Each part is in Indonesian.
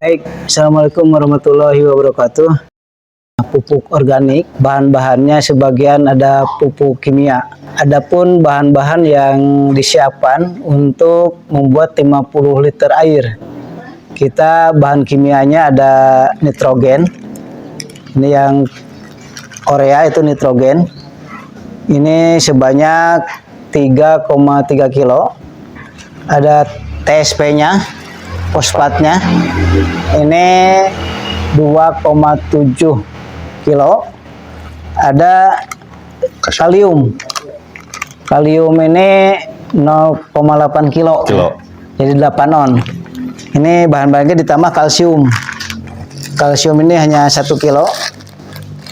Baik, Assalamualaikum warahmatullahi wabarakatuh. Pupuk organik, bahan-bahannya sebagian ada pupuk kimia. Adapun bahan-bahan yang disiapkan untuk membuat 50 liter air. Kita bahan kimianya ada nitrogen. Ini yang urea itu nitrogen. Ini sebanyak 3,3 kilo. Ada TSP-nya, fosfatnya. Ini 2,7 kilo. Ada kalium. Kalium ini 0,8 kilo. Jadi 8 on. Ini bahan-bahannya ditambah kalsium. Kalsium ini hanya 1 kilo.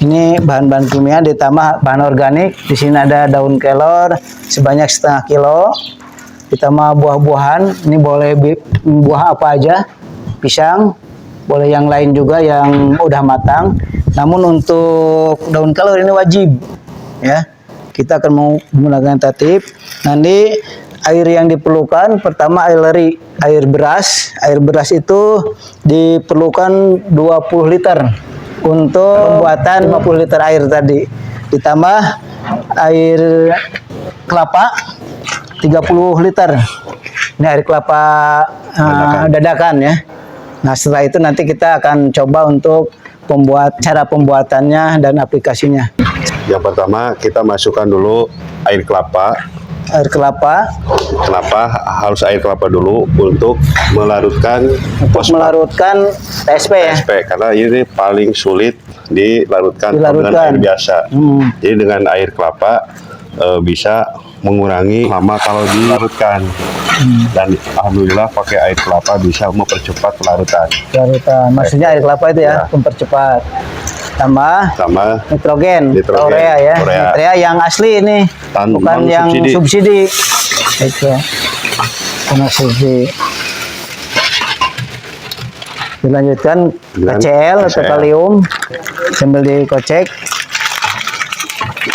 Ini bahan-bahan kimia ditambah bahan organik. Di sini ada daun kelor sebanyak setengah kilo. Ditambah buah-buahan. Ini boleh buah apa aja. Pisang. Boleh yang lain juga yang udah matang. Namun untuk daun kelor ini wajib. Ya. Kita akan menggunakan tatip. Nanti air yang diperlukan pertama air beras. Air beras itu diperlukan 20 liter. Untuk pembuatan 50 liter air tadi. Ditambah air kelapa 30 liter. Ini air kelapa dadakan ya. Nah setelah itu nanti kita akan coba untuk cara pembuatannya dan aplikasinya. Yang pertama kita masukkan dulu air kelapa. Air kelapa. Kenapa harus air kelapa dulu? Untuk melarutkan Melarutkan TSP ya. TSP, karena ini paling sulit dilarutkan dengan air biasa. Jadi dengan air kelapa bisa mengurangi lama kalau dilarutkan. Dan alhamdulillah pakai air kelapa bisa mempercepat pelarutan. Maksudnya air kelapa itu ya, mempercepat. Tambah nitrogen, urea ya. Urea yang asli ini, bukan yang subsidi. Itu karena subsidi. Dilanjutkan KCl atau kalium sambil dikocek.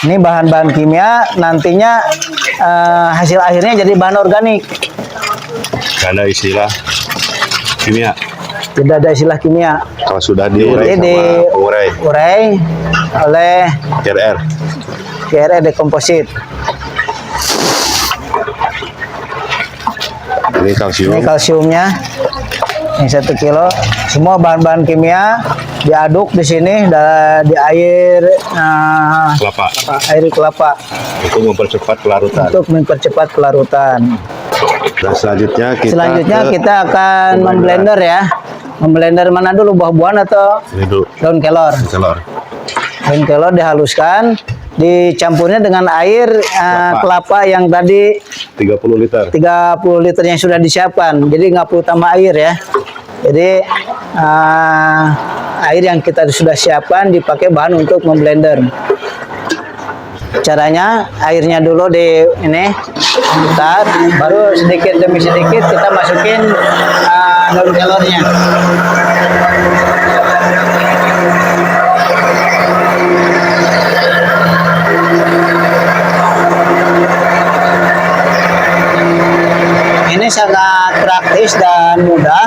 Ini bahan-bahan kimia, nantinya hasil akhirnya jadi bahan organik. Tidak ada istilah kimia. Tidak ada istilah kimia. Kalau sudah diurai oleh GRR dekomposit. Ini kalsium. Ini kalsiumnya. Ini 1 kilo. Semua bahan-bahan kimia diaduk di sini di air kelapa untuk mempercepat pelarutan. Dan selanjutnya kita akan memblender ya. Memblender mana dulu, buah-buahan atau daun kelor? Daun kelor dihaluskan, dicampurnya dengan air kelapa yang tadi 30 liter. 30 liter yang sudah disiapkan. Jadi nggak perlu tambah air ya. Jadi air yang kita sudah siapkan dipakai bahan untuk memblender. Caranya airnya dulu putar, baru sedikit demi sedikit kita masukin daun kelornya. Ini sangat praktis dan mudah,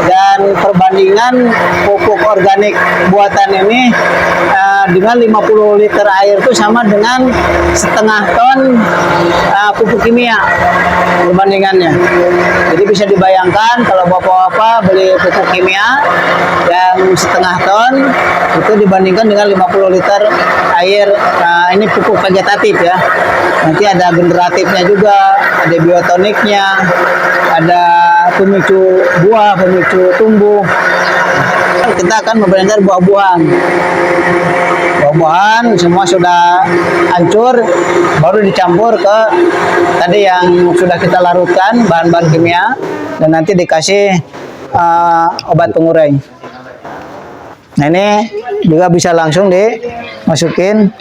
dan perbandingan pupuk organik buatan ini dengan 50 liter air itu sama dengan setengah ton pupuk kimia perbandingannya. Jadi bisa dibayangkan kalau bapak-bapak beli pupuk kimia yang setengah ton itu dibandingkan dengan 50 liter air. Ini pupuk vegetatif ya. Nanti ada generatifnya juga, ada biotoniknya, ada pemicu buah, pemicu tumbuh. Kita akan memblender buah-buahan. Buah-buahan semua sudah hancur, baru dicampur ke tadi yang sudah kita larutkan bahan-bahan kimia, dan nanti dikasih obat pengurai. Nah ini juga bisa langsung dimasukin.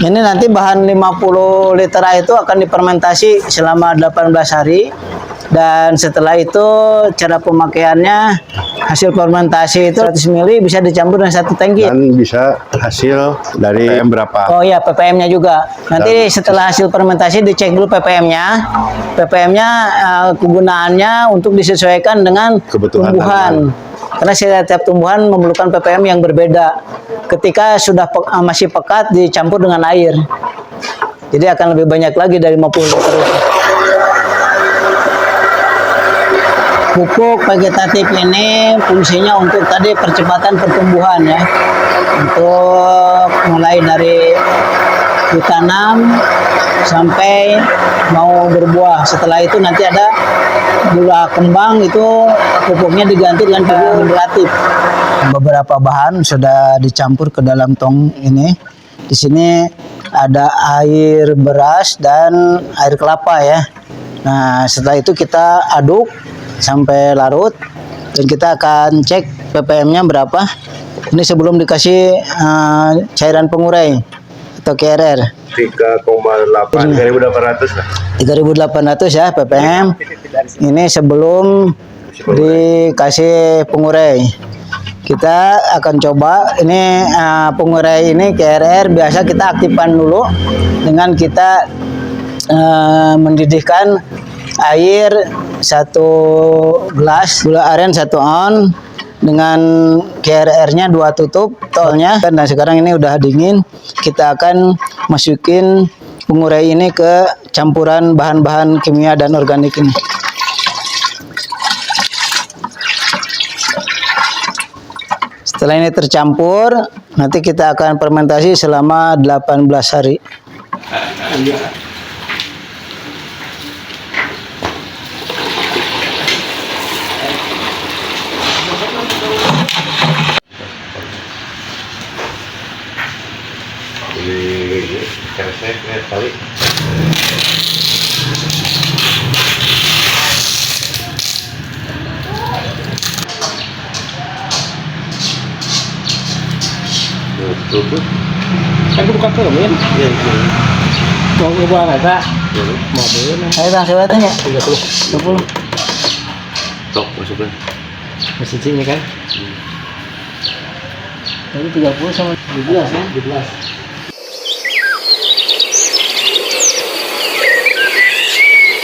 Ini nanti bahan 50 liter air itu akan difermentasi selama 18 hari. Dan setelah itu cara pemakaiannya, hasil fermentasi itu 100 ml bisa dicampur dengan 1 tangki. Dan bisa hasil dari ppm berapa? Oh iya, ppm-nya juga. Nanti setelah hasil fermentasi dicek dulu ppm-nya. ppm-nya kegunaannya untuk disesuaikan dengan Kebutuhan tumbuhan. Karena setiap tumbuhan memerlukan ppm yang berbeda. Ketika sudah masih pekat dicampur dengan air. Jadi akan lebih banyak lagi dari 50 liter. Pupuk vegetatif ini fungsinya untuk tadi percepatan pertumbuhan ya. Untuk mulai dari ditanam sampai mau berbuah. Setelah itu nanti ada buah kembang, itu pupuknya diganti dengan pupuk vegetatif. Beberapa bahan sudah dicampur ke dalam tong ini. Di sini ada air beras dan air kelapa ya. Nah, setelah itu kita aduk sampai larut dan kita akan cek ppm-nya berapa. Ini sebelum dikasih cairan pengurai atau KRR. 3,8 3.800 lah. 3.800 ya ppm. Ini sebelum dikasih pengurai. Kita akan coba ini pengurai ini KRR biasa kita aktifkan dulu dengan kita mendidihkan air 1 gelas, gula aren 1 on dengan KRR-nya 2 tutup tolnya. Dan sekarang ini udah dingin, kita akan masukin pengurai ini ke campuran bahan-bahan kimia dan organik ini. Setelah ini tercampur, nanti kita akan fermentasi selama 18 hari. Ini keresek lihat kali. Tutup. Kan buka cermin. Iya, iya. Mau ngebuang aja. Mau beli. Ayo bang, sebatnya 30. 20. Tok masukkan. Mesin sini kan. Jadi 30 sama 17 kan? 17.